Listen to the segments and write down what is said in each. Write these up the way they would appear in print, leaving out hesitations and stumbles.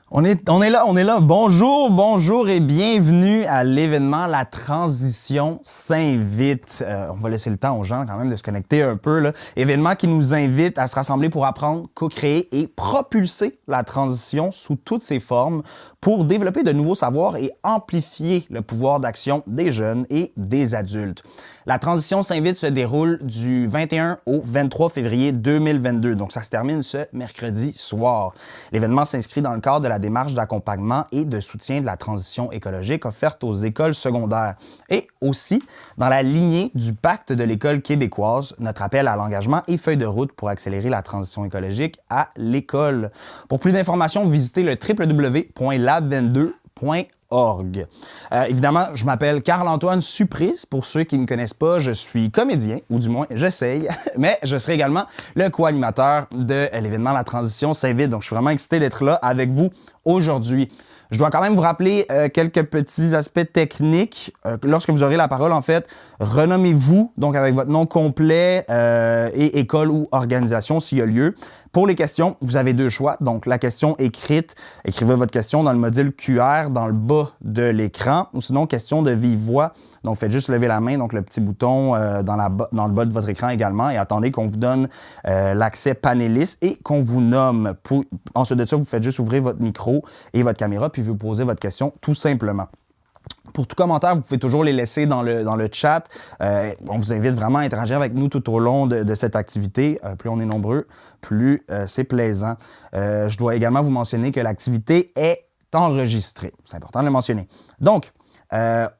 On est là. Bonjour, bonjour et bienvenue à l'événement La Transition s'invite. On va laisser le temps aux gens quand même de se connecter un peu, là. Événement qui nous invite à se rassembler pour apprendre, co-créer et propulser la transition sous toutes ses formes pour développer de nouveaux savoirs et amplifier le pouvoir d'action des jeunes et des adultes. La Transition s'invite se déroule du 21 au 23 février 2022, donc ça se termine ce mercredi soir. L'événement s'inscrit dans le cadre de la démarche d'accompagnement et de soutien de la transition écologique offerte aux écoles secondaires et aussi dans la lignée du pacte de l'école québécoise, notre appel à l'engagement et feuille de route pour accélérer la transition écologique à l'école. Pour plus d'informations, visitez le www.lab22.org. Évidemment, je m'appelle Carl-Antoine Supris. Pour ceux qui ne me connaissent pas, je suis comédien, ou du moins, j'essaye, mais je serai également le co-animateur de l'événement La Transition s'invite. Donc, je suis vraiment excité d'être là avec vous aujourd'hui. Je dois quand même vous rappeler quelques petits aspects techniques. Lorsque vous aurez la parole, en fait, renommez-vous, donc avec votre nom complet et école ou organisation s'il y a lieu. Pour les questions, vous avez deux choix. Donc, la question écrite, écrivez votre question dans le module QR dans le bas de l'écran, ou sinon, question de vive voix. Donc, faites juste lever la main, donc le petit bouton dans le bas de votre écran également, et attendez qu'on vous donne l'accès panéliste et qu'on vous nomme. Ensuite de ça, vous faites juste ouvrir votre micro et votre caméra, puis vous posez votre question tout simplement. Pour tout commentaire, vous pouvez toujours les laisser dans le chat. On vous invite vraiment à interagir avec nous tout au long de cette activité. Plus on est nombreux, plus c'est plaisant. Je dois également vous mentionner que l'activité est enregistrée. C'est important de le mentionner. Donc,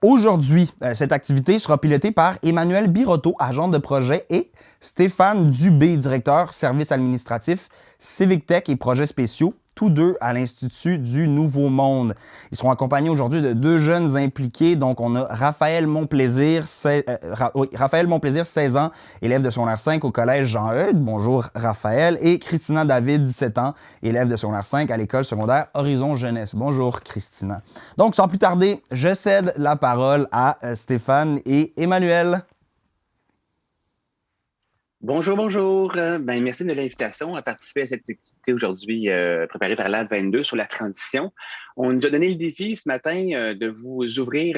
aujourd'hui, cette activité sera pilotée par Emmanuel Birotteau, agent de projet, et Stéphane Dubé, directeur services administratifs, Civic Tech et projets spéciaux, tous deux à l'Institut du Nouveau Monde. Ils seront accompagnés aujourd'hui de deux jeunes impliqués. Donc, on a Raphaël Monplaisir, 16 ans, élève de secondaire 5 au collège Jean-Eudes. Bonjour Raphaël. Et Christina David, 17 ans, élève de secondaire 5 à l'école secondaire Horizon Jeunesse. Bonjour Christina. Donc, sans plus tarder, je cède la parole à Stéphane et Emmanuel. Bonjour, bonjour. Merci de l'invitation à participer à cette activité aujourd'hui préparée par Lab22 sur la transition. On nous a donné le défi ce matin de vous ouvrir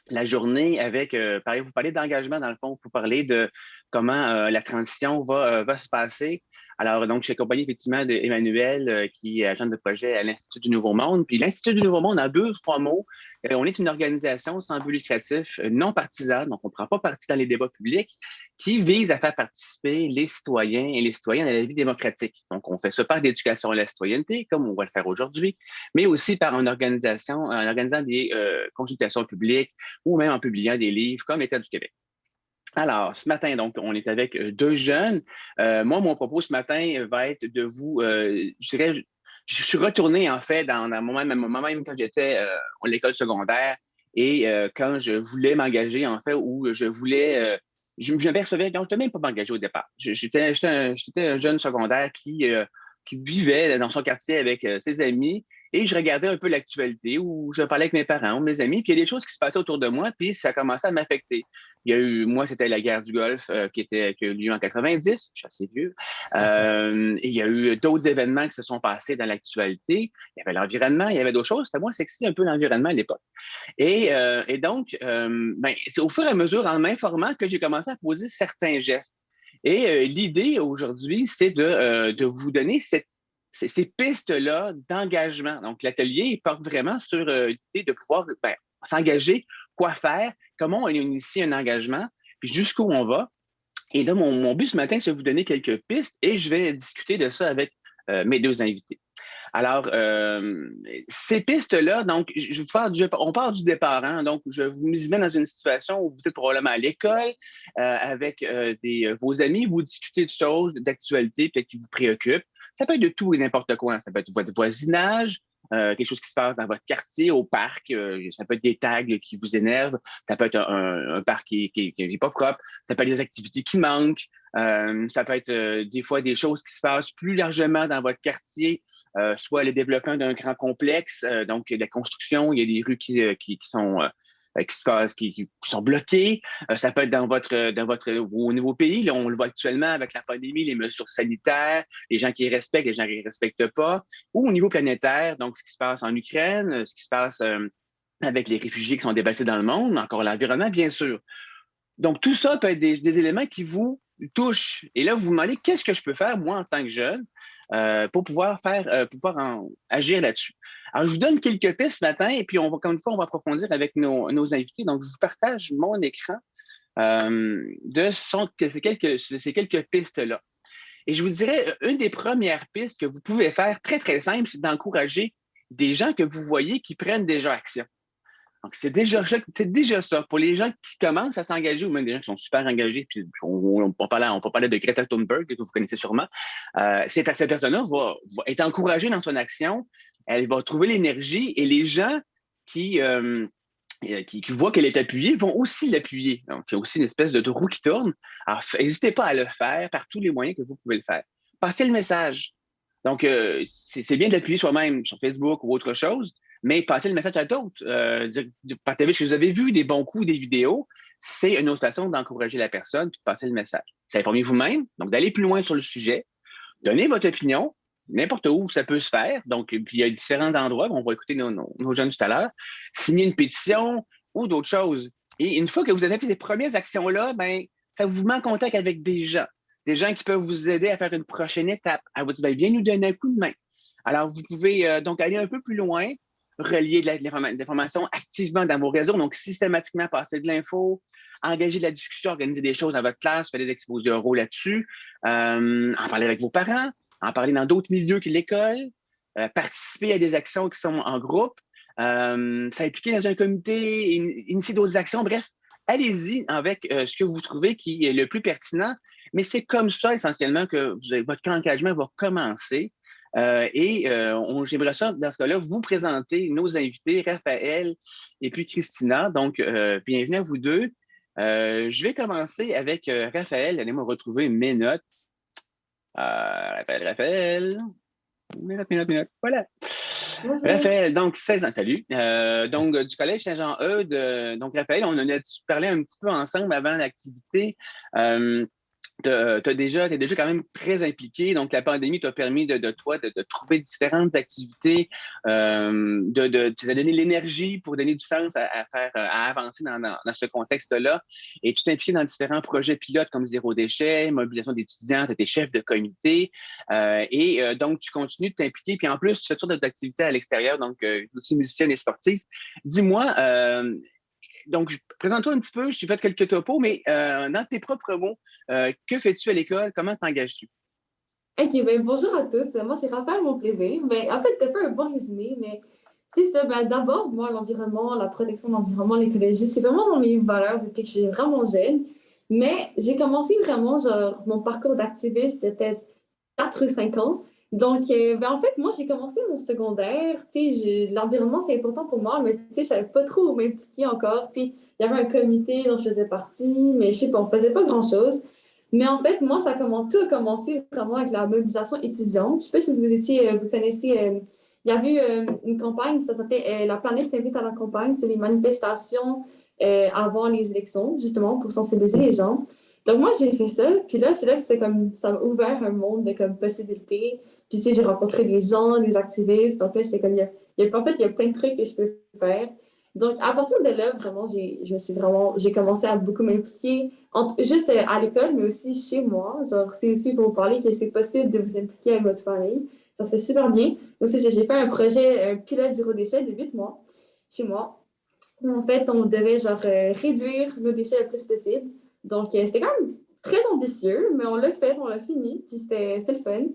la journée avec, vous parlez d'engagement dans le fond, vous parlez de comment la transition va se passer. Alors, donc, je suis accompagné effectivement d'Emmanuel, qui est agent de projet à l'Institut du Nouveau Monde. Puis l'Institut du Nouveau Monde, en deux, trois mots, on est une organisation sans but lucratif, non partisane, donc on ne prend pas parti dans les débats publics, qui vise à faire participer les citoyens et les citoyennes à la vie démocratique. Donc, on fait ça par l'éducation à la citoyenneté, comme on va le faire aujourd'hui, mais aussi par en organisant des consultations publiques ou même en publiant des livres comme l'État du Québec. Alors, ce matin, donc, on est avec deux jeunes. Moi, mon propos ce matin va être de vous, je suis retourné, en fait, dans moi-même quand j'étais à l'école secondaire et quand je voulais m'engager, en fait, ou je voulais, je m'apercevais, non, je ne devais même pas m'engager au départ. J'étais un jeune secondaire qui vivait dans son quartier avec ses amis et je regardais un peu l'actualité où je parlais avec mes parents ou mes amis, puis il y a des choses qui se passaient autour de moi, puis ça commençait à m'affecter. Moi, c'était la guerre du Golfe qui a eu lieu en 90, je suis assez vieux. Et il y a eu d'autres événements qui se sont passés dans l'actualité. Il y avait l'environnement, il y avait d'autres choses. C'était moins sexy un peu l'environnement à l'époque. Et donc, c'est au fur et à mesure, en m'informant, que j'ai commencé à poser certains gestes. Et l'idée aujourd'hui, c'est de vous donner ces pistes-là d'engagement. Donc, l'atelier porte vraiment sur l'idée de pouvoir s'engager, quoi faire, comment on initie un engagement, puis jusqu'où on va. Et donc, mon but ce matin, c'est de vous donner quelques pistes et je vais discuter de ça avec mes deux invités. Alors, ces pistes-là, donc, on part du départ. Hein, donc, je vous mets dans une situation où vous êtes probablement à l'école avec vos amis, vous discutez de choses, d'actualités, peut-être qui vous préoccupent. Ça peut être de tout et n'importe quoi. Ça peut être votre voisinage, quelque chose qui se passe dans votre quartier, au parc. Ça peut être des tags qui vous énervent. Ça peut être un parc qui n'est pas propre. Ça peut être des activités qui manquent. Ça peut être des fois des choses qui se passent plus largement dans votre quartier, soit le développement d'un grand complexe, donc la construction, il y a des rues qui sont qui se passent, qui sont bloqués. Ça peut être au niveau pays. Là, on le voit actuellement avec la pandémie, les mesures sanitaires, les gens qui les respectent, les gens qui ne les respectent pas. Ou au niveau planétaire, donc ce qui se passe en Ukraine, ce qui se passe avec les réfugiés qui sont déplacés dans le monde, encore l'environnement, bien sûr. Donc, tout ça peut être des éléments qui vous touchent. Et là, vous vous demandez qu'est-ce que je peux faire, moi, en tant que jeune, pour pouvoir agir là-dessus. Alors, je vous donne quelques pistes ce matin, et puis, comme une fois, on va approfondir avec nos invités. Donc, je vous partage mon écran de ces quelques pistes-là. Et je vous dirais, une des premières pistes que vous pouvez faire, très, très simple, c'est d'encourager des gens que vous voyez qui prennent déjà action. Donc, c'est déjà ça. Pour les gens qui commencent à s'engager, ou même des gens qui sont super engagés, puis on peut parler de Greta Thunberg, que vous connaissez sûrement, cette personne-là va être encouragée dans son action, elle va trouver l'énergie, et les gens qui voient qu'elle est appuyée vont aussi l'appuyer. Donc, il y a aussi une espèce de roue qui tourne. Alors, n'hésitez pas à le faire par tous les moyens que vous pouvez le faire. Passez le message. Donc, c'est bien de l'appuyer soi-même sur Facebook ou autre chose, mais passez le message à d'autres. Partagez ce que vous avez vu, des bons coups, des vidéos. C'est une autre façon d'encourager la personne puis de passer le message. C'est informer vous-même, donc d'aller plus loin sur le sujet, donner votre opinion, n'importe où ça peut se faire. Donc, puis il y a différents endroits, on va écouter nos jeunes tout à l'heure, signer une pétition ou d'autres choses. Et une fois que vous avez fait ces premières actions-là, ben, ça vous met en contact avec des gens qui peuvent vous aider à faire une prochaine étape, à vous dire, ben, viens nous donner un coup de main. Alors, vous pouvez donc aller un peu plus loin, relier de l'information activement dans vos réseaux, donc systématiquement passer de l'info, engager de la discussion, organiser des choses dans votre classe, faire des exposés oraux là-dessus, en parler avec vos parents, en parler dans d'autres milieux que l'école, participer à des actions qui sont en groupe, s'impliquer dans un comité, initier d'autres actions, bref, allez-y avec ce que vous trouvez qui est le plus pertinent, mais c'est comme ça essentiellement que votre engagement va commencer. J'aimerais ça, dans ce cas-là, vous présenter nos invités, Raphaël et puis Christina. Donc, bienvenue à vous deux. Je vais commencer avec Raphaël. Allez-moi retrouver mes notes. Raphaël. Mes notes. Voilà. Bonjour. Raphaël, donc 16 ans, salut. Donc, du Collège Saint-Jean-Eudes. Donc, Raphaël, on en a parlé un petit peu ensemble avant l'activité. T'es déjà quand même très impliqué. Donc, la pandémie t'a permis de trouver différentes activités, t'as donné l'énergie pour donner du sens à avancer dans ce contexte-là. Et tu t'es impliqué dans différents projets pilotes comme Zéro déchet, mobilisation d'étudiants, tu étais chef de comité. Donc, tu continues de t'impliquer. Puis en plus, tu fais toutes sortes d'activités à l'extérieur, donc aussi musicienne et sportive. Dis-moi, donc, présente-toi un petit peu, je t'ai fait quelques topos, mais dans tes propres mots, que fais-tu à l'école? Comment t'engages-tu? OK, ben bonjour à tous. Moi, c'est Raphaël, mon plaisir. Ben, en fait, tu as fait un bon résumé, mais c'est ça. Ben, d'abord, moi, l'environnement, la protection de l'environnement, l'écologie, c'est vraiment dans mes valeurs depuis que je suis vraiment jeune. Mais j'ai commencé vraiment, genre, mon parcours d'activiste, c'était 4 ou 5 ans. Donc, ben, en fait, moi, j'ai commencé mon secondaire. Tu sais, l'environnement, c'est important pour moi, mais tu sais, je savais pas trop où m'impliquer encore. Tu sais, il y avait un comité dont je faisais partie, mais je sais pas, on faisait pas grand-chose. Mais en fait, moi, tout a commencé vraiment avec la mobilisation étudiante. Je sais pas si vous connaissez, il y avait eu une campagne, ça s'appelait La planète s'invite à la campagne. C'est des manifestations avant les élections, justement, pour sensibiliser les gens. Donc, moi, j'ai fait ça. Puis là, c'est là que ça m'a ouvert un monde de comme, possibilités. Puis, tu sais, j'ai rencontré des gens, des activistes. Donc là, j'étais comme, en fait, il y a plein de trucs que je peux faire. Donc, à partir de là, vraiment, j'ai commencé à beaucoup m'impliquer, juste à l'école, mais aussi chez moi. Genre, c'est aussi pour vous parler que c'est possible de vous impliquer avec votre famille. Ça se fait super bien. Donc, j'ai fait un projet, un pilote zéro déchet de 8 mois chez moi. En fait, on devait, genre, réduire nos déchets le plus possible. Donc, c'était quand même très ambitieux, mais on l'a fait, on l'a fini, puis c'était le fun.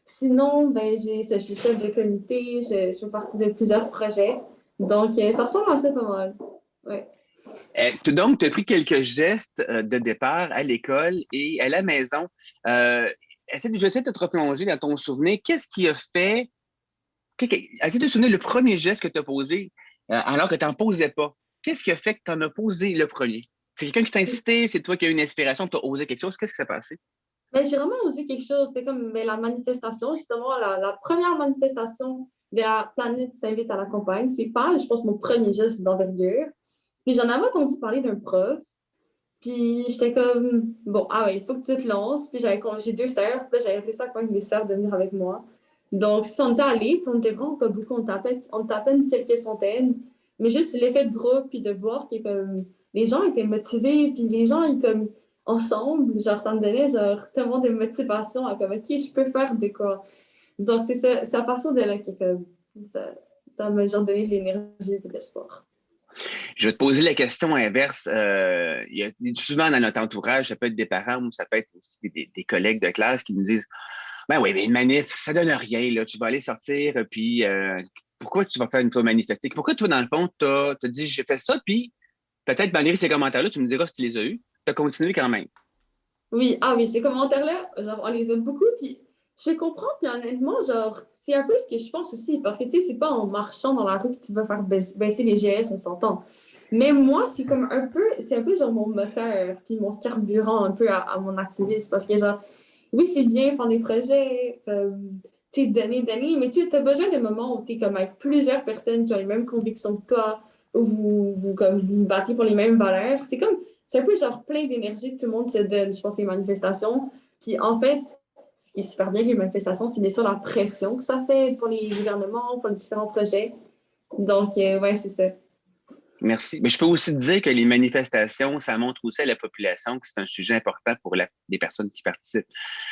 Sinon, ben, je suis chef de comité, je fais partie de plusieurs projets. Donc, ça ressemble à ça pas mal. Ouais. Donc, tu as pris quelques gestes de départ à l'école et à la maison. J'essaie de te replonger dans ton souvenir. Qu'est-ce qui a fait... Essaie de te souvenir le premier geste que tu as posé alors que tu n'en posais pas. Qu'est-ce qui a fait que tu en as posé le premier? C'est quelqu'un qui t'a incité? C'est toi qui as eu une inspiration? Tu as osé quelque chose? Qu'est-ce qui s'est passé? Ben, j'ai vraiment osé quelque chose. C'était comme ben, la manifestation, justement, la première manifestation de la planète s'invite à la campagne. C'est pas, je pense, mon premier geste d'envergure. Puis j'en avais entendu parler d'un prof. Puis j'étais comme, bon, ah ouais, il faut que tu te lances. Puis j'ai 2 sœurs. Puis là, j'avais réussi à convaincre mes sœurs de venir avec moi. Donc, si on était allés, puis on était vraiment pas beaucoup, on était à peine quelques centaines. Mais juste l'effet de groupe, puis de voir que comme, les gens étaient motivés, puis les gens, ils, comme, ensemble, genre, ça me donnait genre tellement de motivation à comme, OK, je peux faire de quoi. Donc, c'est à partir de là que comme, ça, ça m'a genre donné de l'énergie et de l'espoir. Je vais te poser la question inverse. Il y a souvent dans notre entourage, ça peut être des parents ou ça peut être aussi des collègues de classe qui nous disent ben oui, mais une manif, ça donne rien, là. Tu vas aller sortir, puis pourquoi tu vas faire une fois manifester? Pourquoi toi, dans le fond, tu as dit j'ai fait ça, puis peut-être malgré ces commentaires-là, tu me diras si tu les as eus, tu as continué quand même. Oui, ah oui, ces commentaires-là, genre, on les aime beaucoup, puis je comprends, puis honnêtement, genre, c'est un peu ce que je pense aussi, parce que, tu sais, c'est pas en marchant dans la rue que tu vas faire baisser les GS, on s'entend. Mais moi, c'est un peu genre mon moteur, puis mon carburant un peu à mon activisme, parce que, genre, oui, c'est bien faire des projets, tu sais, donner, mais tu as besoin de moments où tu es comme avec plusieurs personnes qui ont les mêmes convictions que toi, où comme, vous vous battez pour les mêmes valeurs. C'est un peu genre plein d'énergie que tout le monde se donne, je pense, les manifestations. Puis en fait, ce qui est super bien avec les manifestations, c'est bien sûr la pression que ça fait pour les gouvernements, pour les différents projets. Donc, ouais, c'est ça. Merci. Mais je peux aussi te dire que les manifestations, ça montre aussi à la population que c'est un sujet important pour les personnes qui participent.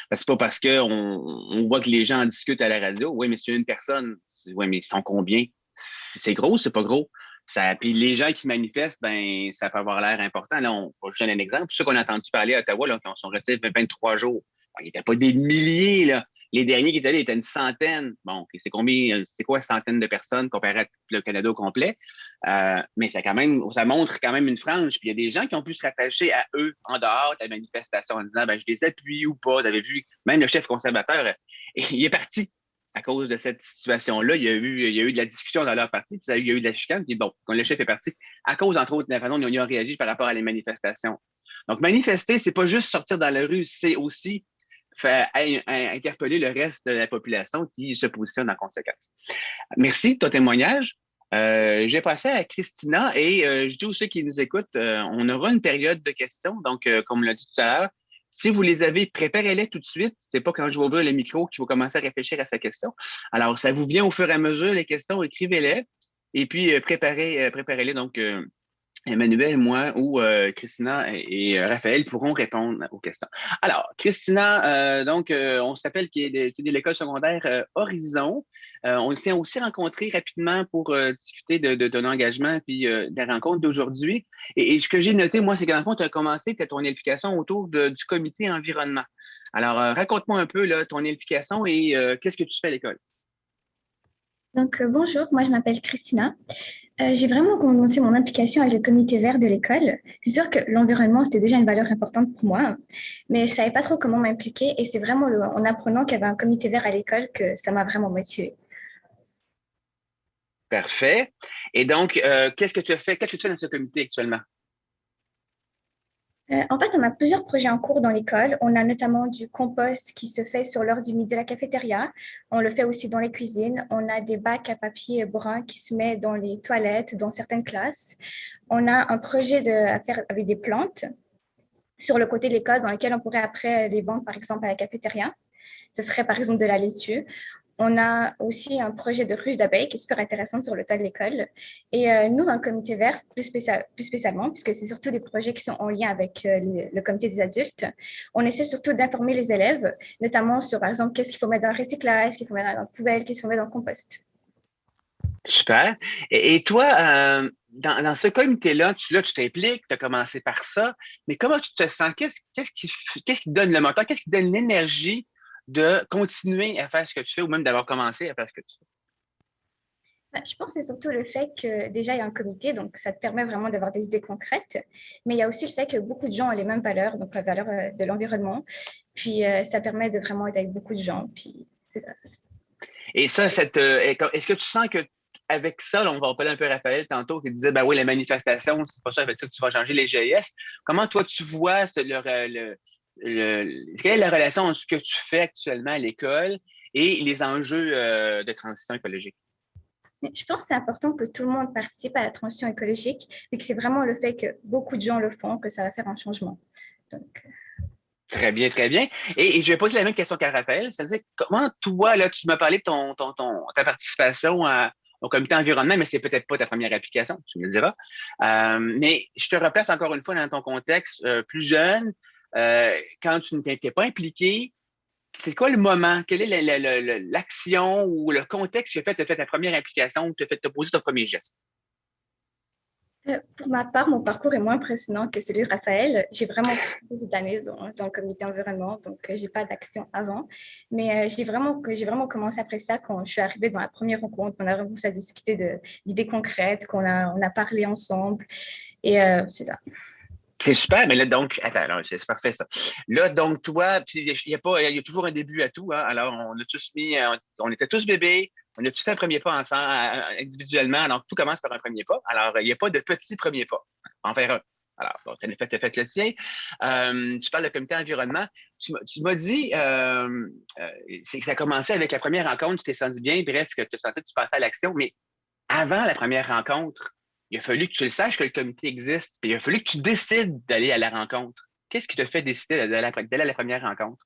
Parce que c'est pas parce qu'on voit que les gens en discutent à la radio, oui, mais c'est une personne, oui, mais ils sont combien? C'est gros, c'est pas gros. Puis les gens qui manifestent, ben, ça peut avoir l'air important. Là, faut juste donner un exemple. Ceux qu'on a entendu parler à Ottawa, là, qui sont restés 23 jours. Bon, ils n'étaient pas des milliers, là. Les derniers qui étaient là, ils étaient une centaine. Bon, c'est combien, c'est quoi centaine de personnes comparé à le Canada au complet? Mais ça montre quand même une frange. Puis il y a des gens qui ont pu se rattacher à eux en dehors de la manifestation en disant ben, je les appuie ou pas. Tu avais vu, même le chef conservateur, il est parti à cause de cette situation-là. Il y a eu de la discussion dans leur parti, puis il y a eu de la chicane. Puis bon, quand le chef est parti, à cause, entre autres, de la façon dont ils ont réagi par rapport à les manifestations. Donc, manifester, c'est pas juste sortir dans la rue, c'est aussi faire interpeller le reste de la population qui se positionne en conséquence. Merci de ton témoignage. J'ai passé à Christina et je dis aux ceux qui nous écoutent, on aura une période de questions. Donc, comme on l'a dit tout à l'heure, si vous les avez, préparez-les tout de suite. C'est pas quand je vais ouvrir le micro qu'il faut commencer à réfléchir à sa question. Alors, ça vous vient au fur et à mesure, les questions, écrivez-les. Et puis, préparez-les. Donc, Emmanuel, moi ou Christina et Raphaël pourront répondre aux questions. Alors, Christina, on s'appelle qui est de l'école secondaire Horizon. On s'est aussi rencontrés rapidement pour discuter de ton engagement puis de la rencontre d'aujourd'hui. Et ce que j'ai noté, moi, c'est qu'en fond, tu as commencé ton implication autour du comité environnement. Alors, raconte-moi un peu là, ton implication et qu'est-ce que tu fais à l'école? Donc, bonjour, moi je m'appelle Christina. J'ai vraiment commencé mon implication avec le comité vert de l'école. C'est sûr que l'environnement, c'était déjà une valeur importante pour moi, mais je ne savais pas trop comment m'impliquer et c'est vraiment en apprenant qu'il y avait un comité vert à l'école que ça m'a vraiment motivée. Parfait. Et donc, qu'est-ce que tu fais? Qu'est-ce que tu fais dans ce comité actuellement? En fait, on a plusieurs projets en cours dans l'école. On a notamment du compost qui se fait sur l'heure du midi à la cafétéria. On le fait aussi dans les cuisines. On a des bacs à papier brun qui se mettent dans les toilettes, dans certaines classes. On a un projet à faire avec des plantes sur le côté de l'école dans lequel on pourrait après les vendre, par exemple, à la cafétéria. Ce serait par exemple de la laitue. On a aussi un projet de ruche d'abeilles qui est super intéressant sur le tas de l'école. Et nous, dans le comité vert, plus spécialement, puisque c'est surtout des projets qui sont en lien avec le comité des adultes, on essaie surtout d'informer les élèves, notamment sur, par exemple, qu'est-ce qu'il faut mettre dans le recyclage, qu'est-ce qu'il faut mettre dans la poubelle, qu'est-ce qu'il faut mettre dans le compost. Super. Et toi, dans ce comité-là, tu t'impliques, tu as commencé par ça, mais comment tu te sens? Qu'est-ce qui donne le moteur? Qu'est-ce qui donne l'énergie de continuer à faire ce que tu fais ou même d'avoir commencé à faire ce que tu fais? Je pense que c'est surtout le fait que déjà il y a un comité, donc ça te permet vraiment d'avoir des idées concrètes, mais il y a aussi le fait que beaucoup de gens ont les mêmes valeurs, donc la valeur de l'environnement, puis ça permet de vraiment être avec beaucoup de gens, puis c'est ça. Et ça, est-ce que tu sens que avec ça, là, on va parler un peu Raphaël tantôt qui disait, ben oui, la manifestation, c'est pas ça avec ça que tu vas changer les GIS. Comment toi, tu vois quelle est la relation entre ce que tu fais actuellement à l'école et les enjeux de transition écologique? Mais je pense que c'est important que tout le monde participe à la transition écologique, vu que c'est vraiment le fait que beaucoup de gens le font que ça va faire un changement. Donc, Très bien, très bien. Et je vais poser la même question qu'à Raphaël, c'est-à-dire comment toi, là, tu m'as parlé de ta participation au comité environnement, mais c'est peut-être pas ta première application, tu me le diras. Mais je te replace encore une fois dans ton contexte plus jeune, quand tu n'étais pas impliqué, c'est quoi le moment? Quelle est l'action ou le contexte qui a fait que tu as fait ta première application ou tu as fait te poser ton premier geste? pour ma part, mon parcours est moins impressionnant que celui de Raphaël. J'ai vraiment pris cette année dans le comité environnement, donc je n'ai pas d'action avant. Mais j'ai vraiment commencé après ça quand je suis arrivée dans la première rencontre. On a commencé à discuter d'idées concrètes, on a parlé ensemble. Et c'est ça. C'est super, mais là, donc, attends, là, c'est parfait ça. Là, donc, toi, puis il y a toujours un début à tout, hein. Alors, on a tous mis, on était tous bébés, on a tous fait un premier pas ensemble, individuellement, donc tout commence par un premier pas. Alors, il n'y a pas de petit premier pas. En faire un. Alors, bon, tu as fait le tien. Tu parles de comité environnement. Tu m'as dit, c'est que ça a commencé avec la première rencontre, tu t'es senti bien, bref, que tu sentais que tu passais à l'action, mais avant la première rencontre, il a fallu que tu le saches que le comité existe, puis il a fallu que tu décides d'aller à la rencontre. Qu'est-ce qui te fait décider d'aller à la première rencontre?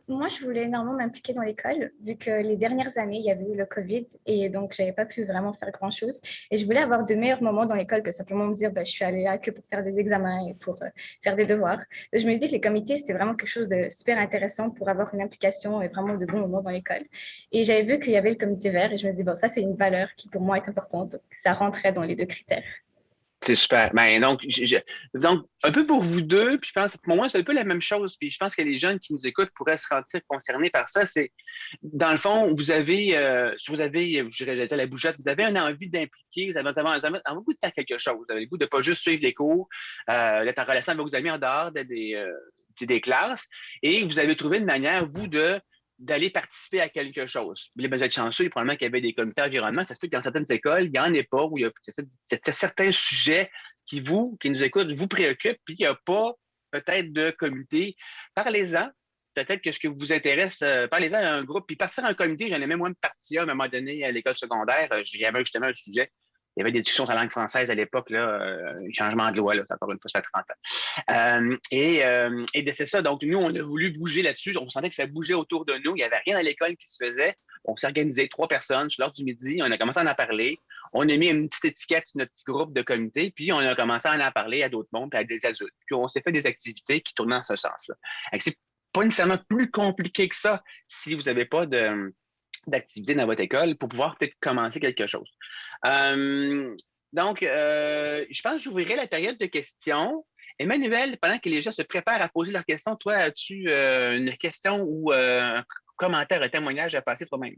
Moi, je voulais énormément m'impliquer dans l'école, vu que les dernières années, il y avait eu le COVID et donc je n'avais pas pu vraiment faire grand-chose. Et je voulais avoir de meilleurs moments dans l'école que simplement me dire je suis allée là que pour faire des examens et pour faire des devoirs. Donc, je me disais que les comités, c'était vraiment quelque chose de super intéressant pour avoir une implication et vraiment de bons moments dans l'école. Et j'avais vu qu'il y avait le comité vert et je me dis ça, c'est une valeur qui pour moi est importante. Donc, ça rentrait dans les deux critères. C'est super. Ben, donc, un peu pour vous deux, puis je pense, pour moi, c'est un peu la même chose. Puis je pense que les jeunes qui nous écoutent pourraient se sentir concernés par ça. C'est, dans le fond, je dirais, la bougeotte, vous avez une envie d'impliquer, vous avez un goût de faire quelque chose. Vous avez le goût de pas juste suivre les cours, d'être en relation avec vos amis en dehors des classes. Et vous avez trouvé une manière, vous, d'aller participer à quelque chose. Là, vous êtes chanceux, probablement qu'il y avait des comités environnement. Ça se peut que dans certaines écoles, il n'y en ait pas, où il y a certains sujets qui nous écoutent, vous préoccupent, puis il n'y a pas peut-être de comité. Parlez-en. Peut-être que ce qui vous intéresse, parlez-en à un groupe. Puis partir en comité, j'en ai même moi parti à un moment donné à l'école secondaire. Il y avait justement un sujet. Il y avait des discussions sur la langue française à l'époque, là, changement de loi, là, encore une fois, ça fait 30 ans. C'est ça. Donc, nous, on a voulu bouger là-dessus. On sentait que ça bougeait autour de nous. Il n'y avait rien à l'école qui se faisait. On s'est organisé 3 personnes sur l'heure du midi. On a commencé à en parler. On a mis une petite étiquette sur notre petit groupe de comité. Puis, on a commencé à en parler à d'autres mondes, puis à des adultes. Puis, on s'est fait des activités qui tournaient dans ce sens-là. C'est pas nécessairement plus compliqué que ça si vous n'avez pas d'activité dans votre école pour pouvoir peut-être commencer quelque chose. Donc, je pense que j'ouvrirai la période de questions. Emmanuel, pendant que les gens se préparent à poser leurs questions, toi, as-tu une question ou un commentaire, un témoignage à passer toi-même?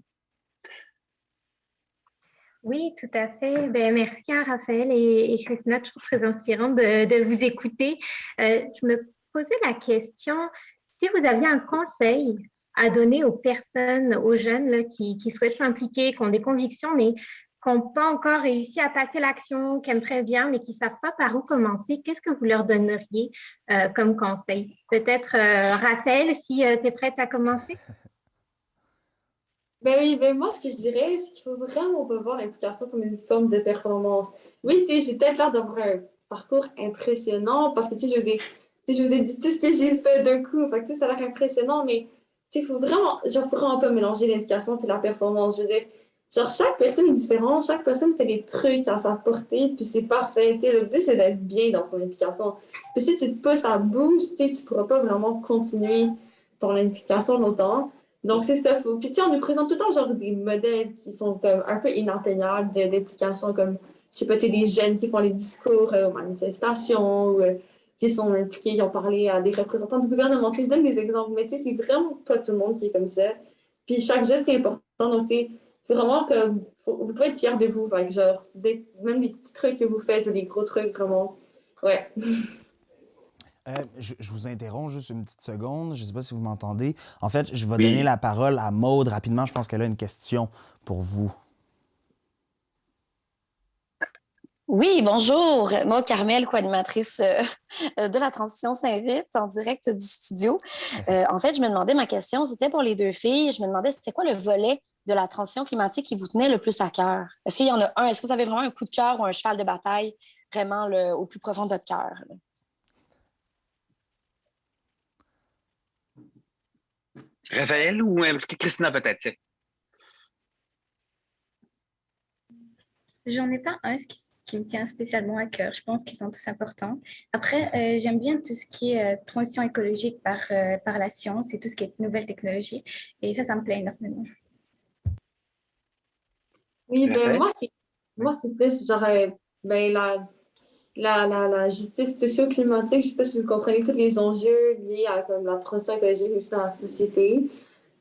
Oui, tout à fait. Merci à Raphaël et Christina, toujours très inspirant de vous écouter. Je me posais la question, si vous aviez un conseil à donner aux personnes, aux jeunes là, qui souhaitent s'impliquer, qui ont des convictions, mais qui n'ont pas encore réussi à passer l'action, qui aimeraient bien, mais qui ne savent pas par où commencer, qu'est-ce que vous leur donneriez comme conseil? Peut-être, Raphaël, si tu es prête à commencer? Oui, moi, ce que je dirais, c'est qu'il faut vraiment pas voir l'implication comme une forme de performance. Oui, tu sais, j'ai peut-être l'air d'avoir un parcours impressionnant parce que, tu sais, je vous ai dit tout ce que j'ai fait d'un coup. Fait que, tu sais, ça a l'air impressionnant, mais il faut vraiment pas mélanger l'implication et la performance. Je veux dire, genre, chaque personne est différente, chaque personne fait des trucs à sa portée, puis c'est parfait. Tu sais, le but, c'est d'être bien dans son implication. Puis si tu te pousses à bouge, tu sais, tu pourras pas vraiment continuer ton implication longtemps. Donc, c'est ça. Puis, tu sais, on nous présente tout le temps, genre, des modèles qui sont comme un peu inatteignables d'implication, comme, je sais pas, tu sais, des jeunes qui font les discours aux manifestations, ou qui sont impliqués, qui ont parlé à des représentants du gouvernement. Tu sais, je donne des exemples, mais tu sais, c'est vraiment pas tout le monde qui est comme ça. Puis chaque geste est important. Donc, tu sais, vraiment que vous pouvez être fiers de vous. Fait que, genre, même les petits trucs que vous faites ou les gros trucs, vraiment. Ouais. Je vous interromps juste une petite seconde. Je ne sais pas si vous m'entendez. En fait, je vais donner la parole à Maude rapidement. Je pense qu'elle a une question pour vous. Oui, bonjour. Maude Carmel, co-animatrice de la Transition s'invite en direct du studio. En fait, je me demandais, ma question, c'était pour les deux filles. Je me demandais, c'était quoi le volet de la transition climatique qui vous tenait le plus à cœur? Est-ce qu'il y en a un? Est-ce que vous avez vraiment un coup de cœur ou un cheval de bataille vraiment au plus profond de votre cœur? Raphaël ou Christina peut-être? Tiens. J'en ai pas un qui me tient spécialement à cœur. Je pense qu'ils sont tous importants. Après, j'aime bien tout ce qui est transition écologique par la science et tout ce qui est nouvelles technologies. Et ça me plaît énormément. Oui, ben Raphaël? moi, c'est plus genre ben, la justice socio-climatique. Je sais pas si vous comprenez tous les enjeux liés à comme, la transition écologique aussi dans la société.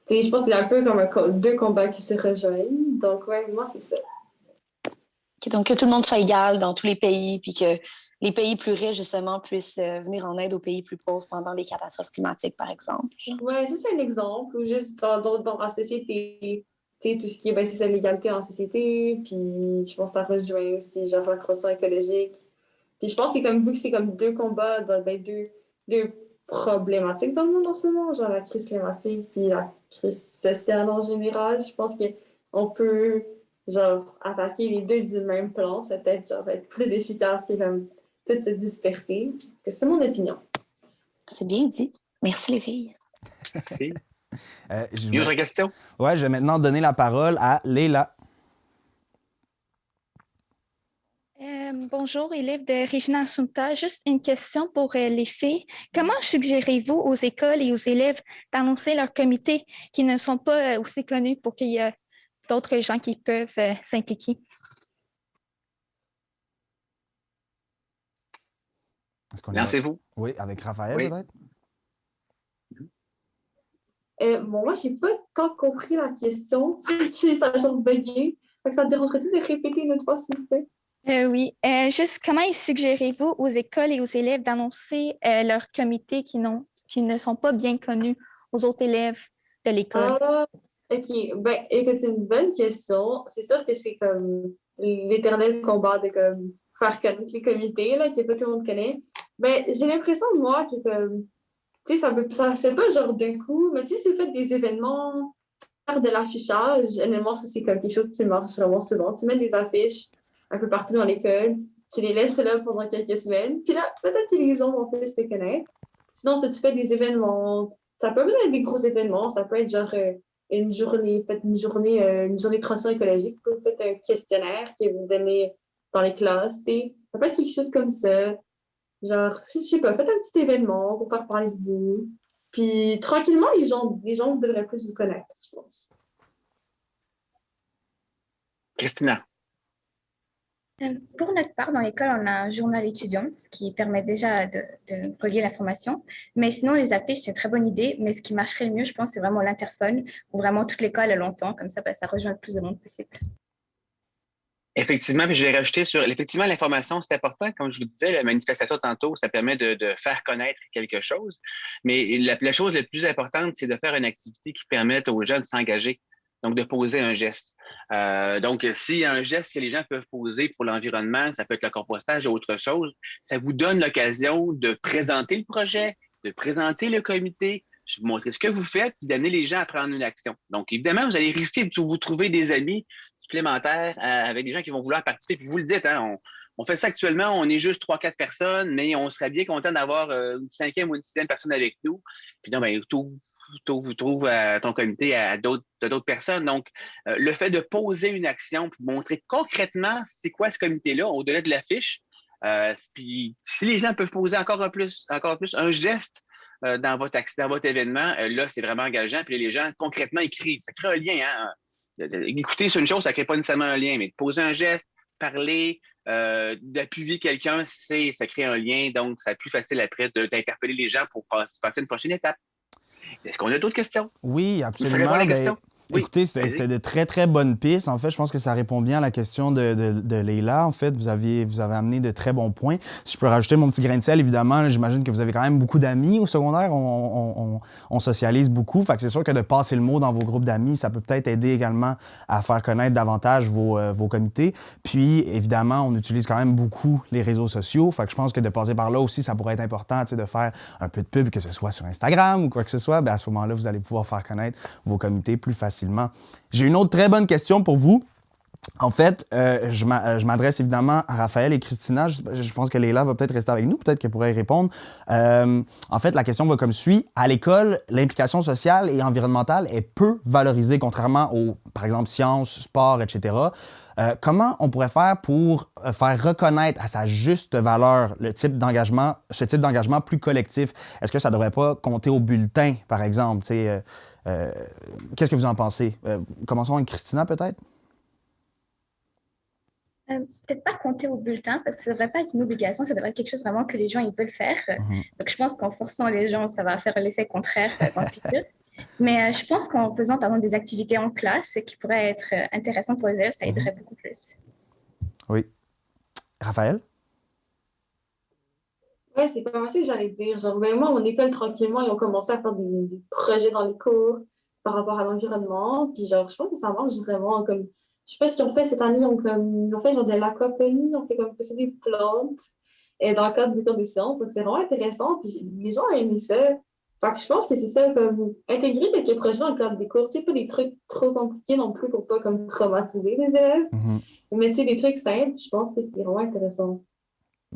Tu sais, je pense que c'est un peu comme deux combats qui se rejoignent. Donc, ouais, moi, c'est ça. Donc, que tout le monde soit égal dans tous les pays, puis que les pays plus riches, justement, puissent venir en aide aux pays plus pauvres pendant les catastrophes climatiques, par exemple. Ouais, ça, c'est un exemple. Ou juste dans la société, tu sais, tout ce qui est, ben, c'est ça, l'égalité en société. Puis, je pense que ça rejoint aussi, genre, la transition écologique. Puis, je pense que comme, vu que c'est comme deux combats, ben, deux problématiques dans le monde en ce moment, genre la crise climatique puis la crise sociale en général, je pense qu'on peut genre attaquer les deux du même plan, ça peut-être genre être plus efficace que comme tout se disperser. C'est mon opinion. C'est bien dit. Merci, les filles. Merci. Je Une autre vais... question? Ouais, je vais maintenant donner la parole à Leila. Bonjour, élève de Regina Assumpta. Juste une question pour les filles. Comment suggérez-vous aux écoles et aux élèves d'annoncer leurs comités qui ne sont pas aussi connus pour qu'il y ait d'autres gens qui peuvent s'impliquer? Lancez-vous. Oui, avec Raphaël, Oui. peut-être? Bon, moi, j'ai pas tant compris la question. Ça a genre bugué. Fait que ça te dérangerait-tu de répéter une autre fois, s'il vous plaît? Oui. Juste comment suggérez-vous aux écoles et aux élèves d'annoncer leurs comités qui ne sont pas bien connus aux autres élèves de l'école? OK. Ben, écoute, c'est une bonne question. C'est sûr que c'est comme l'éternel combat de comme faire connaître les comités, là, que pas tout le monde connaît. Ben, j'ai l'impression, moi, que comme, tu sais, ça se fait pas genre d'un coup, mais tu sais, c'est fait des événements, faire de l'affichage. Généralement, ça, c'est comme quelque chose qui marche vraiment souvent. Tu mets des affiches un peu partout dans l'école, tu les laisses là pendant quelques semaines, puis là, peut-être que les gens vont plus te connaître. Sinon, si tu fais des événements, ça peut être des gros événements, ça peut être genre une journée, peut-être une journée de transition écologique, vous faites un questionnaire que vous donnez dans les classes, ça peut être quelque chose comme ça. Genre, je sais pas, faites un petit événement pour faire parler de vous. Puis tranquillement, les gens devraient plus vous connaître, je pense. Christina. Pour notre part, dans l'école, on a un journal étudiant, ce qui permet déjà de relier l'information. Mais sinon, les affiches, c'est une très bonne idée. Mais ce qui marcherait le mieux, je pense, c'est vraiment l'interphone, où vraiment toute l'école a longtemps. Comme ça, ça rejoint le plus de monde possible. Effectivement, puis je vais rajouter sur effectivement l'information, c'est important. Comme je vous disais, la manifestation tantôt, ça permet de faire connaître quelque chose. Mais la chose la plus importante, c'est de faire une activité qui permette aux gens de s'engager. Donc, de poser un geste. Donc, s'il y a un geste que les gens peuvent poser pour l'environnement, ça peut être le compostage ou autre chose, ça vous donne l'occasion de présenter le projet, de présenter le comité, de vous montrer ce que vous faites, puis d'amener les gens à prendre une action. Donc, évidemment, vous allez risquer de vous trouver des amis supplémentaires avec des gens qui vont vouloir participer. Puis vous le dites, hein, on fait ça actuellement, on est juste 3-4 personnes, mais on serait bien content d'avoir une 5e ou une 6e personne avec nous. Puis non, ben, vous trouve ton comité à d'autres personnes. Donc, le fait de poser une action puis montrer concrètement c'est quoi ce comité-là, au-delà de l'affiche, puis si les gens peuvent poser encore plus un geste dans votre événement, là, c'est vraiment engageant. Puis les gens, concrètement, écrivent. Ça crée un lien. Hein? Écouter, c'est une chose, ça ne crée pas nécessairement un lien, mais de poser un geste, parler, d'appuyer quelqu'un, ça crée un lien. Donc, c'est plus facile après d'interpeller les gens pour passer une prochaine étape. Est-ce qu'on a d'autres questions? Oui, absolument. Oui. Écoutez, c'était de très, très bonnes pistes. En fait, je pense que ça répond bien à la question de Leila. En fait, vous avez amené de très bons points. Si je peux rajouter mon petit grain de sel, évidemment, là, j'imagine que vous avez quand même beaucoup d'amis au secondaire. On socialise beaucoup. Fait que c'est sûr que de passer le mot dans vos groupes d'amis, ça peut peut-être aider également à faire connaître davantage vos comités. Puis, évidemment, on utilise quand même beaucoup les réseaux sociaux. Fait que je pense que de passer par là aussi, ça pourrait être important de faire un peu de pub, que ce soit sur Instagram ou quoi que ce soit. Bien, à ce moment-là, vous allez pouvoir faire connaître vos comités plus facilement. facilement. J'ai une autre très bonne question pour vous. En fait, je m'adresse évidemment à Raphaël et Christina. Je pense que Leila va peut-être rester avec nous, peut-être qu'elle pourrait y répondre. En fait, la question va comme suit. À l'école, l'implication sociale et environnementale est peu valorisée, contrairement aux, par exemple, sciences, sport, etc. Comment on pourrait faire pour faire reconnaître à sa juste valeur ce type d'engagement plus collectif? Est-ce que ça ne devrait pas compter au bulletin, par exemple? Qu'est-ce que vous en pensez? Commençons avec Christina, peut-être? Peut-être pas compter au bulletin parce que ça ne devrait pas être une obligation, ça devrait être quelque chose vraiment que les gens ils veulent faire. Donc je pense qu'en forçant les gens, ça va faire l'effet contraire dans le futur. Mais je pense qu'en faisant par exemple des activités en classe qui pourraient être intéressantes pour les élèves, ça aiderait beaucoup plus. Oui. Raphaël? Ouais, c'est pas mal ça que j'allais dire. Genre, vraiment, mon école, tranquillement, ils ont commencé à faire des projets dans les cours par rapport à l'environnement. Puis, genre, je pense que ça marche vraiment comme. Je sais pas ce qu'ils ont fait cette année. Ils ont fait genre de l'aquaponie, ils ont fait comme pousser des plantes et dans le cadre des cours de sciences. Donc, c'est vraiment intéressant. Puis, les gens ont aimé ça. Fait que je pense que c'est ça, comme intégrer quelques projets dans le cadre des cours. Tu sais, pas des trucs trop compliqués non plus pour pas comme traumatiser les élèves. Mais tu sais, des trucs simples, je pense que c'est vraiment intéressant.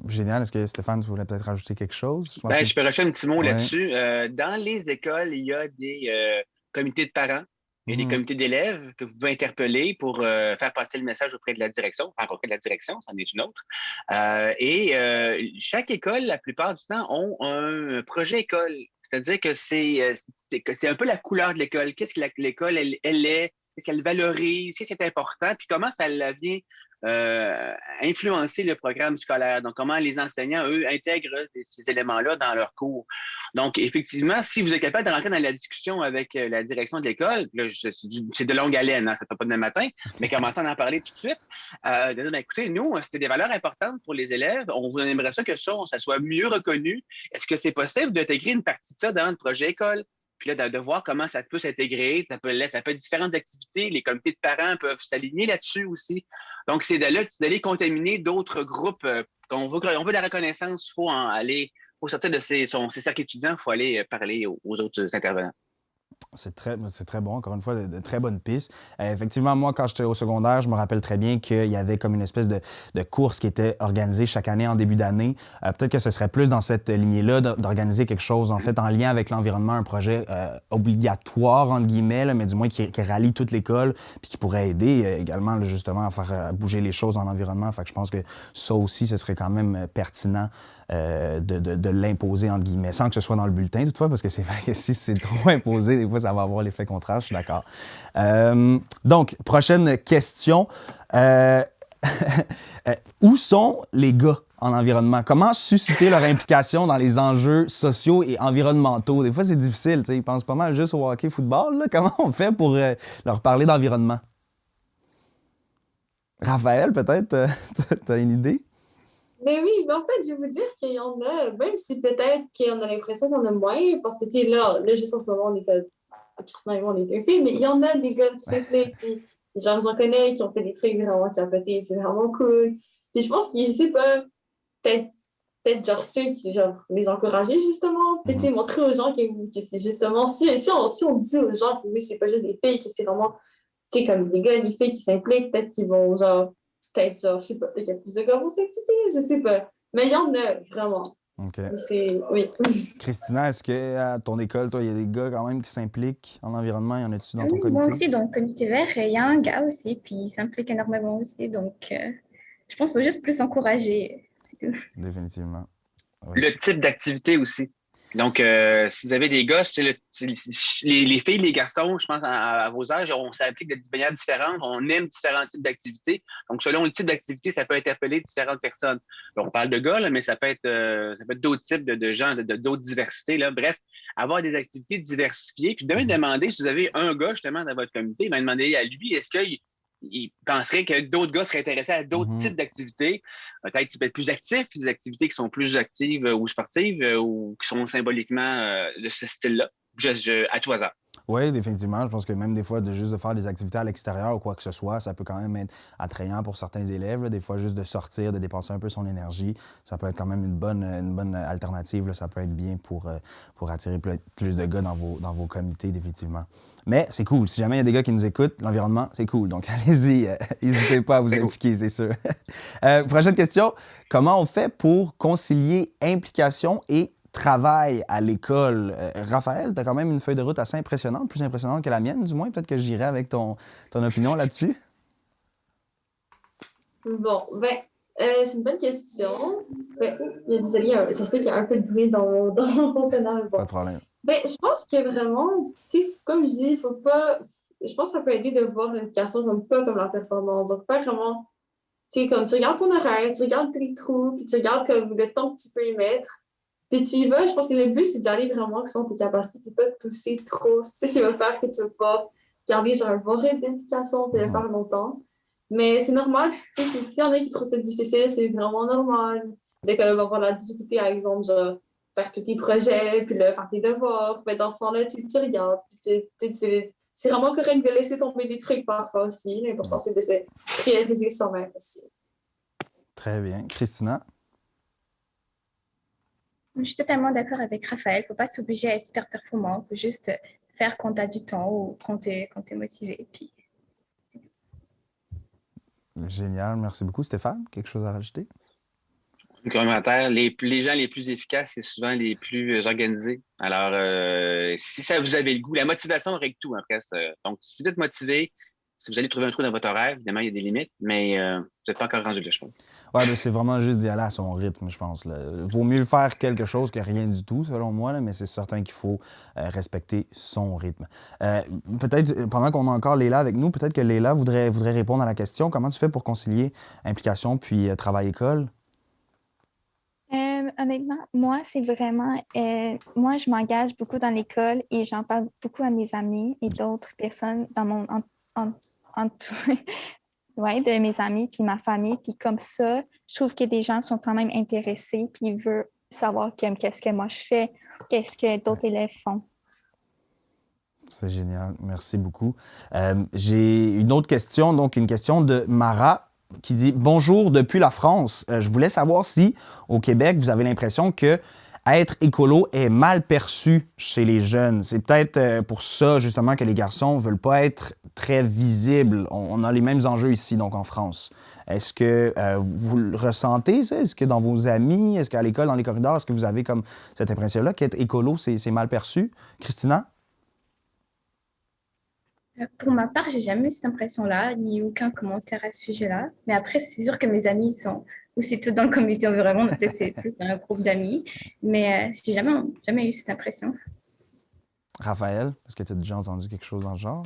Génial. Est-ce que Stéphane, tu voulais peut-être rajouter quelque chose? Je peux rajouter un petit mot là-dessus. Dans les écoles, il y a des comités de parents et des comités d'élèves que vous pouvez interpeller pour faire passer le message auprès de la direction. Enfin, auprès de la direction, c'en est une autre. Chaque école, la plupart du temps, ont un projet école. C'est-à-dire que c'est un peu la couleur de l'école. Qu'est-ce que l'école, elle est? Qu'est-ce qu'elle valorise? Qu'est-ce qui est important? Puis comment ça vient influencer le programme scolaire. Donc, comment les enseignants, eux, intègrent ces éléments-là dans leurs cours. Donc, effectivement, si vous êtes capable de rentrer dans la discussion avec la direction de l'école, c'est de longue haleine, ça ne sera pas demain matin, mais commençons à en parler tout de suite, de dire, écoutez, nous, c'était des valeurs importantes pour les élèves, on vous aimerait ça que ça soit mieux reconnu. Est-ce que c'est possible d'intégrer une partie de ça dans le projet école? Puis là, de voir comment ça peut s'intégrer, ça peut être différentes activités, les comités de parents peuvent s'aligner là-dessus aussi. Donc, c'est d'aller contaminer d'autres groupes. On veut de la reconnaissance, il faut sortir de ces cercles étudiants, il faut aller parler aux autres intervenants. C'est très bon, encore une fois, de très bonnes pistes. Effectivement, moi, quand j'étais au secondaire, je me rappelle très bien qu'il y avait comme une espèce de course qui était organisée chaque année en début d'année. Peut-être que ce serait plus dans cette lignée-là d'organiser quelque chose, en fait, en lien avec l'environnement, un projet obligatoire, entre guillemets, là, mais du moins qui rallie toute l'école, puis qui pourrait aider également, là, justement, à faire bouger les choses en environnement. Fait que je pense que ça aussi, ce serait quand même pertinent de l'imposer, entre guillemets, sans que ce soit dans le bulletin, toutefois, parce que c'est vrai que si c'est trop imposé, des fois, ça va avoir l'effet contraire, je suis d'accord. Donc, prochaine question. Où sont les gars en environnement? Comment susciter leur implication dans les enjeux sociaux et environnementaux? Des fois, c'est difficile, tu sais, ils pensent pas mal juste au hockey, football, là. Comment on fait pour leur parler d'environnement? Raphaël, peut-être, t'as une idée? Mais oui, mais en fait, je vais vous dire qu'il y en a, même si peut-être qu'on a l'impression qu'il y en a moins, parce que, tu sais, là, juste en ce moment, on est Christina et moi, on est deux filles, mais il y en a des gars qui s'impliquent, puis genre, j'en connais, qui ont fait des trucs vraiment capotés, puis vraiment cool. Puis je pense que, je sais pas, peut-être genre ceux qui, genre, les encourager, justement, puis, tu sais, montrer aux gens que c'est justement, si on dit aux gens que oui, c'est pas juste des filles, que c'est vraiment, tu sais, comme des gars et des filles qui s'impliquent, peut-être qu'ils vont, genre, je sais pas, peut-être qu'il y a plus de gars vont s'impliquer, je sais pas. Mais il y en a, vraiment. OK. Oui. Christina, est-ce qu'à ton école, toi, il y a des gars quand même qui s'impliquent en environnement? Y en a-tu dans ton Oui, comité? moi aussi, dans le comité vert, il y a un gars aussi, puis il s'implique énormément aussi. Donc, je pense qu'il faut juste plus encourager. C'est tout. Définitivement. Oui. Le type d'activité aussi. Donc, si vous avez des gars, les filles et les garçons, je pense, à vos âges, on s'applique de manière différente, on aime différents types d'activités. Donc, selon le type d'activité, ça peut interpeller différentes personnes. On parle de gars, là, mais ça peut être d'autres types de gens, d'autres diversités. Là. Bref, avoir des activités diversifiées. Puis, demain, demander si vous avez un gars, justement, dans votre comité, demander à lui, est-ce qu'il penserait que d'autres gars seraient intéressés à d'autres types d'activités, peut-être qui peuvent être plus actifs, des activités qui sont plus actives ou sportives ou qui sont symboliquement de ce style-là, à tout hasard. Oui, définitivement. Je pense que même des fois, juste de faire des activités à l'extérieur ou quoi que ce soit, ça peut quand même être attrayant pour certains élèves, là. Des fois, juste de sortir, de dépenser un peu son énergie, ça peut être quand même une bonne alternative, là. Ça peut être bien pour attirer plus de gars dans vos comités, définitivement. Mais c'est cool. Si jamais il y a des gars qui nous écoutent, l'environnement, c'est cool. Donc, allez-y, n'hésitez pas à vous impliquer, c'est sûr. Prochaine question. Comment on fait pour concilier implication et travail à l'école? Raphaël, tu as quand même une feuille de route assez impressionnante, plus impressionnante que la mienne, du moins. Peut-être que j'irai avec ton opinion là-dessus. Bon, c'est une bonne question. Désolé, ça se peut qu'il y a un peu de bruit dans mon fonctionnaire. Pas de problème. Je pense que vraiment, tu sais, comme je dis, faut pas. Je pense que ça peut aider de voir l'éducation comme pas comme la performance. Donc, pas vraiment. Tu sais, comme tu regardes ton horaire, tu regardes tes trous, puis tu regardes comme le temps que tu peux y mettre. Puis tu y vas, je pense que le but, c'est d'aller vraiment selon tes capacités, puis pas de pousser trop. C'est ça qui va faire que tu vas pas garder genre un bon rythme d'implication, tu vas faire longtemps. Mais c'est normal, tu sais, s'il y en a qui trouvent ça difficile, c'est vraiment normal. Dès qu'on va avoir la difficulté, par exemple, genre, faire tous tes projets, puis là, faire tes devoirs, mais dans ce temps-là, tu regardes, puis c'est vraiment correct de laisser tomber des trucs parfois aussi. L'important, c'est de se prioriser soi-même aussi. Très bien. Christina? Je suis totalement d'accord avec Raphaël. Il ne faut pas s'obliger à être super performant. Il faut juste faire quand tu as du temps ou quand tu es motivé. Puis... Génial. Merci beaucoup. Stéphane, quelque chose à rajouter? Le commentaire, les gens les plus efficaces, c'est souvent les plus organisés. Alors, si ça vous avez le goût, la motivation règle tout, après. Donc, si vous êtes motivé, si vous allez trouver un trou dans votre horaire, évidemment, il y a des limites, mais vous n'êtes pas encore rendu là, je pense. Oui, mais c'est vraiment juste d'y aller à son rythme, je pense. Vaut mieux faire quelque chose que rien du tout, selon moi, là, mais c'est certain qu'il faut respecter son rythme. Peut-être, pendant qu'on a encore Léla avec nous, peut-être que Léla voudrait répondre à la question. Comment tu fais pour concilier implication puis travail-école? Honnêtement, moi, c'est vraiment... moi, je m'engage beaucoup dans l'école et j'en parle beaucoup à mes amis et d'autres personnes dans mon... ouais, de mes amis puis ma famille. Puis comme ça, je trouve que des gens sont quand même intéressés puis ils veulent savoir qu'est-ce que moi je fais, qu'est-ce que d'autres élèves font. C'est génial. Merci beaucoup. J'ai une autre question, donc une question de Mara qui dit « Bonjour depuis la France. Je voulais savoir si, au Québec, vous avez l'impression que être écolo est mal perçu chez les jeunes. C'est peut-être pour ça, justement, que les garçons ne veulent pas être très visibles. On a les mêmes enjeux ici, donc en France. Est-ce que vous le ressentez, ça? Est-ce que dans vos amis, est-ce qu'à l'école, dans les corridors, est-ce que vous avez comme cette impression-là qu'être écolo, c'est mal perçu? Christina? Pour ma part, j'ai jamais eu cette impression-là, ni aucun commentaire à ce sujet-là. Mais après, c'est sûr que mes amis sont aussi tous dans le comité environnement, peut-être c'est plus dans un groupe d'amis. Mais j'ai jamais eu cette impression. Raphaël, est-ce que tu as déjà entendu quelque chose dans le genre?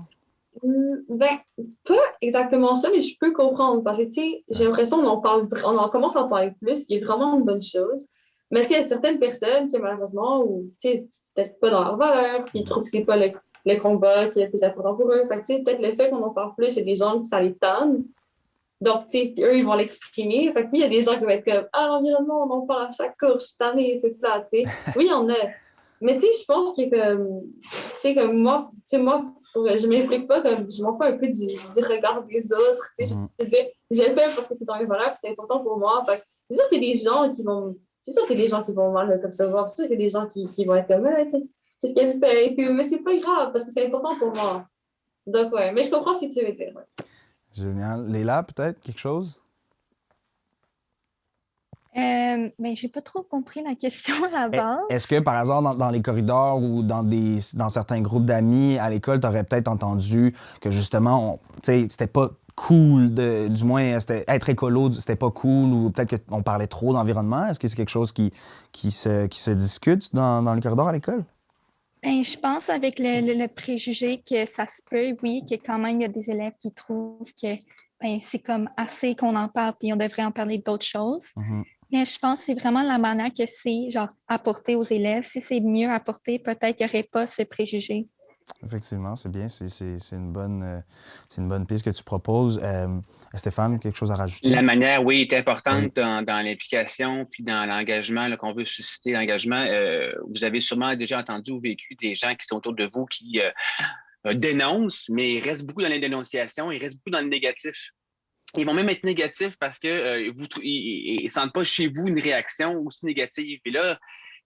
Pas exactement ça, mais je peux comprendre. Parce que, tu sais, j'ai l'impression qu'on en commence à en parler plus, ce qui est vraiment une bonne chose. Mais, tu sais, il y a certaines personnes qui, malheureusement, ou, tu sais, c'est peut-être pas dans leur valeur, puis ils trouvent que c'est pas le combat qui est le plus important pour eux. Fait que, tu sais, peut-être le fait qu'on en parle plus, il y a des gens qui ça les tanne. Donc, tu sais, eux, ils vont l'exprimer. Fait que oui, il y a des gens qui vont être comme « Ah, l'environnement, on en parle à chaque course, cette année, c'est plat. » Tu sais, oui, il y en a. Mais, tu sais, je pense que, tu sais, comme moi, tu sais, moi, je m'implique pas comme je m'en fous un peu du regard des autres. Tu sais, je veux dire, j'ai le fait parce que c'est dans mes valeurs et c'est important pour moi. Fait que c'est sûr qu'il y a des gens qui vont. C'est sûr qu'il y a des gens qui vont mal le percevoir. C'est sûr qu'il y a des gens qui vont être comme qu'est-ce qu'elle fait? Et tout. Mais c'est pas grave parce que c'est important pour moi. Donc, ouais. Mais je comprends ce que tu veux dire. Ouais. Génial. Léla, peut-être quelque chose? Mais j'ai pas trop compris la question à la base. Est-ce que, par hasard, dans les corridors ou dans certains groupes d'amis à l'école, tu aurais peut-être entendu que, justement, c'était pas cool, du moins, être écolo, c'était pas cool, ou peut-être qu'on parlait trop d'environnement? Est-ce que c'est quelque chose qui se discute dans les corridors à l'école? Ben, je pense avec le préjugé que ça se peut, oui, que quand même, il y a des élèves qui trouvent que c'est comme assez qu'on en parle puis on devrait en parler d'autres choses. Mm-hmm. Mais je pense que c'est vraiment la manière que c'est, genre, apporté aux élèves. Si c'est mieux apporté, peut-être qu'il n'y aurait pas ce préjugé. Effectivement, c'est bien. C'est une bonne piste que tu proposes. Stéphane, quelque chose à rajouter? La manière, oui, est importante Oui. dans l'implication puis dans l'engagement là, qu'on veut susciter l'engagement. Vous avez sûrement déjà entendu ou vécu des gens qui sont autour de vous qui dénoncent, mais ils restent beaucoup dans la dénonciation, ils restent beaucoup dans le négatif. Ils vont même être négatifs parce que ils sentent pas chez vous une réaction aussi négative. Puis là,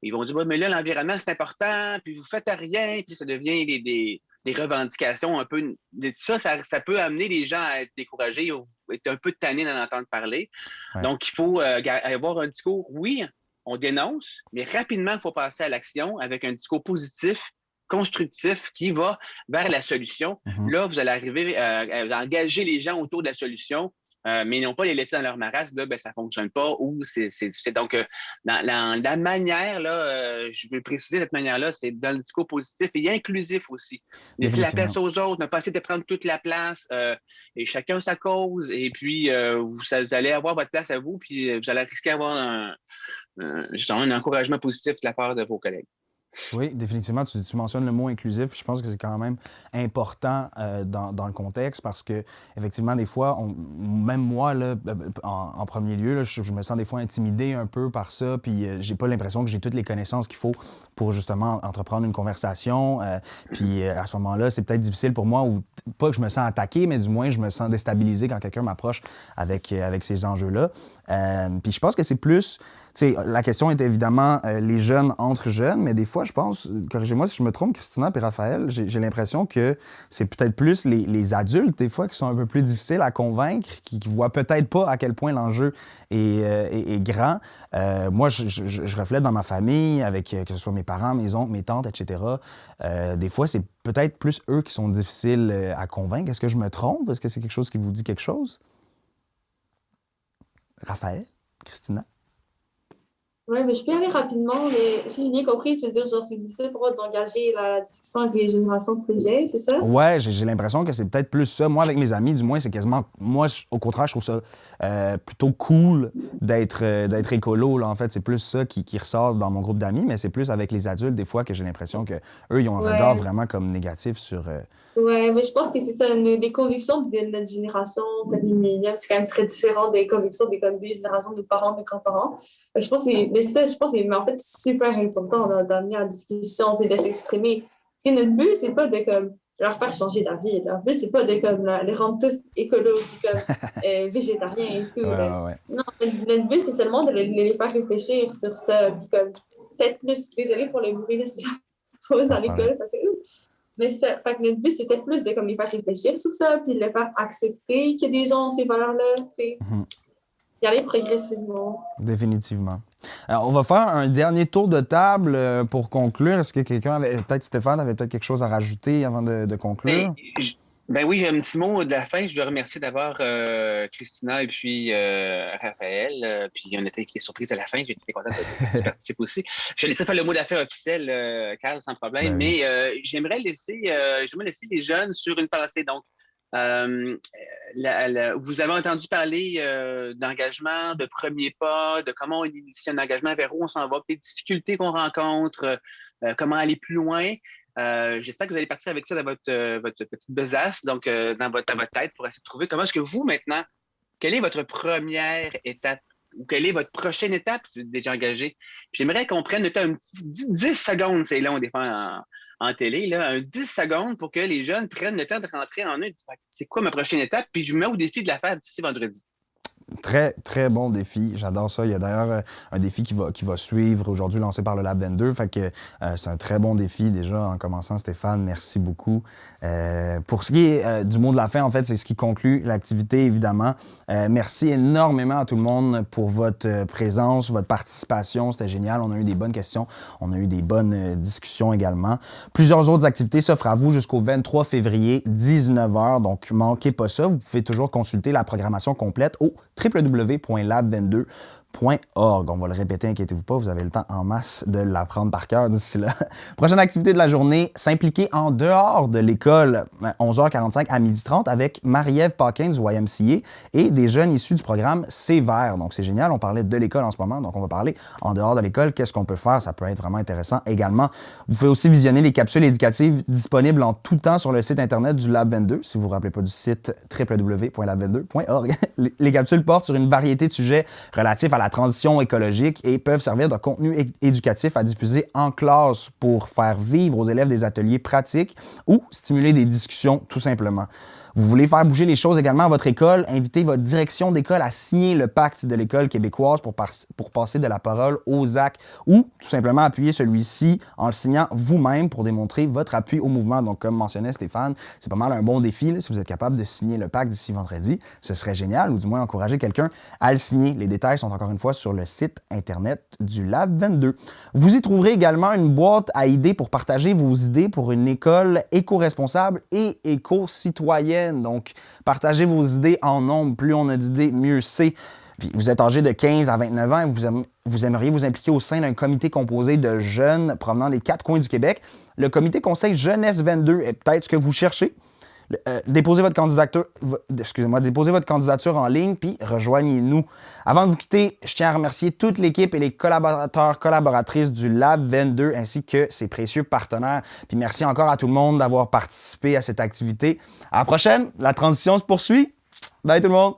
ils vont dire, ouais, mais là, l'environnement, c'est important, puis vous faites rien, puis ça devient des revendications un peu. Ça peut amener les gens à être découragés ou être un peu tannés d'en entendre parler. Ouais. Donc, il faut avoir un discours, oui, on dénonce, mais rapidement, il faut passer à l'action avec un discours positif, constructif, qui va vers la solution. Là, vous allez arriver à engager les gens autour de la solution. Mais non pas les laisser dans leur marasme, là, ben, ça ne fonctionne pas ou c'est difficile. Donc, dans la manière, là, je veux préciser cette manière-là, c'est dans le discours positif et inclusif aussi. Laisser la place aux autres, ne pas essayer de prendre toute la place et chacun sa cause. Et puis, vous allez avoir votre place à vous, puis vous allez risquer d'avoir justement un encouragement positif de la part de vos collègues. Oui, définitivement. Tu mentionnes le mot inclusif. Je pense que c'est quand même important dans le contexte parce que, effectivement, des fois, même moi, là, en premier lieu, là, je me sens des fois intimidé un peu par ça. Puis, j'ai pas l'impression que j'ai toutes les connaissances qu'il faut pour justement entreprendre une conversation. Puis, à ce moment-là, c'est peut-être difficile pour moi, ou pas que je me sens attaqué, mais du moins, je me sens déstabilisé quand quelqu'un m'approche avec ces enjeux-là. Puis, je pense que c'est plus. Tu sais, la question est évidemment les jeunes entre jeunes, mais des fois, je pense, corrigez-moi si je me trompe, Christina et Raphaël, j'ai l'impression que c'est peut-être plus les adultes, des fois, qui sont un peu plus difficiles à convaincre, qui voient peut-être pas à quel point l'enjeu est grand. Moi, je reflète dans ma famille, avec que ce soit mes parents, mes oncles, mes tantes, etc. Des fois, c'est peut-être plus eux qui sont difficiles à convaincre. Est-ce que je me trompe? Est-ce que c'est quelque chose qui vous dit quelque chose? Raphaël? Christina? Oui, mais je peux y aller rapidement, mais si j'ai bien compris, tu veux dire, genre, c'est difficile pour moi d'engager la discussion avec les générations plus jeunes, c'est ça? Ouais, j'ai l'impression que c'est peut-être plus ça. Moi, avec mes amis, du moins, c'est quasiment. Moi, au contraire, je trouve ça plutôt cool d'être écolo. Là. En fait, c'est plus ça qui ressort dans mon groupe d'amis, mais c'est plus avec les adultes, des fois, que j'ai l'impression qu'eux, ils ont un regard vraiment comme négatif sur. Ouais, mais je pense que c'est ça. Les convictions de notre génération, peut-être les millénials, c'est quand même très différent des convictions des générations de parents, de grands-parents. Je pense mais en fait, c'est super important d'amener à la discussion et de s'exprimer. Parce que notre but, c'est pas de comme, leur faire changer d'avis. Leur but, c'est pas de comme, les rendre tous écolos et comme, végétariens et tout. Ouais. Non, notre but, c'est seulement de les faire réfléchir sur ça. Puis comme, peut-être plus, désolée pour le bruit, là, c'est la pause à l'école. Mais ça, fait que notre but, c'était plus de comme, les faire réfléchir sur ça, puis de les faire accepter que des gens ont ces valeurs-là, tu sais. Y aller progressivement. Définitivement. Alors, on va faire un dernier tour de table pour conclure. Est-ce que quelqu'un avait, peut-être Stéphane, avait peut-être quelque chose à rajouter avant de conclure? Ben oui, j'ai un petit mot de la fin. Je dois remercier d'abord Christina et puis Raphaël. Puis on était surprise à la fin. J'étais content de participer aussi. Je vais laisser faire le mot d'affaires officiel, Carl, sans problème. Ben, mais j'aimerais laisser les jeunes sur une pensée. Donc, vous avez entendu parler d'engagement, de premiers pas, de comment on initie un engagement, vers où on s'en va, des difficultés qu'on rencontre, comment aller plus loin. J'espère que vous allez partir avec ça dans votre petite besace, donc dans votre tête, pour essayer de trouver comment est-ce que vous, maintenant, quelle est votre première étape ou quelle est votre prochaine étape si vous êtes déjà engagé. J'aimerais qu'on prenne le temps, un petit 10 secondes, c'est long des fois en télé, là, un 10 secondes pour que les jeunes prennent le temps de rentrer en eux et dire c'est quoi ma prochaine étape, puis je me mets au défi de la faire d'ici vendredi. Très, très bon défi. J'adore ça. Il y a d'ailleurs un défi qui va suivre aujourd'hui, lancé par le Lab 22. Fait que c'est un très bon défi déjà en commençant, Stéphane. Merci beaucoup. Pour ce qui est du mot de la fin, en fait, c'est ce qui conclut l'activité, évidemment. Merci énormément à tout le monde pour votre présence, votre participation. C'était génial. On a eu des bonnes questions. On a eu des bonnes discussions également. Plusieurs autres activités s'offrent à vous jusqu'au 23 février, 19h. Donc, manquez pas ça. Vous pouvez toujours consulter la programmation complète au www.lab22.ca. On va le répéter, inquiétez-vous pas, vous avez le temps en masse de l'apprendre par cœur d'ici là. Prochaine activité de la journée, s'impliquer en dehors de l'école, 11h45 à 12h30 avec Marie-Ève Paquin du YMCA et des jeunes issus du programme C-Vert. Donc c'est génial, on parlait de l'école en ce moment, donc on va parler en dehors de l'école, qu'est-ce qu'on peut faire, ça peut être vraiment intéressant également. Vous pouvez aussi visionner les capsules éducatives disponibles en tout temps sur le site internet du Lab 22, si vous ne vous rappelez pas du site www.lab22.org. Les capsules portent sur une variété de sujets relatifs à la transition écologique et peuvent servir de contenu éducatif à diffuser en classe pour faire vivre aux élèves des ateliers pratiques ou stimuler des discussions tout simplement. Vous voulez faire bouger les choses également à votre école, invitez votre direction d'école à signer le pacte de l'école québécoise pour passer de la parole aux actes ou tout simplement appuyer celui-ci en le signant vous-même pour démontrer votre appui au mouvement. Donc, comme mentionnait Stéphane, c'est pas mal un bon défi là, si vous êtes capable de signer le pacte d'ici vendredi. Ce serait génial, ou du moins encourager quelqu'un à le signer. Les détails sont encore une fois sur le site internet du Lab 22. Vous y trouverez également une boîte à idées pour partager vos idées pour une école éco-responsable et éco-citoyenne. Donc, partagez vos idées en nombre. Plus on a d'idées, mieux c'est. Puis vous êtes âgé de 15 à 29 ans et vous aimeriez vous impliquer au sein d'un comité composé de jeunes provenant des 4 coins du Québec. Le comité conseil Jeunesse 22 est peut-être ce que vous cherchez. Déposez votre candidature en ligne, puis rejoignez-nous. Avant de vous quitter, je tiens à remercier toute l'équipe et les collaboratrices du Lab 22 ainsi que ses précieux partenaires. Puis merci encore à tout le monde d'avoir participé à cette activité. À la prochaine, la transition se poursuit. Bye tout le monde!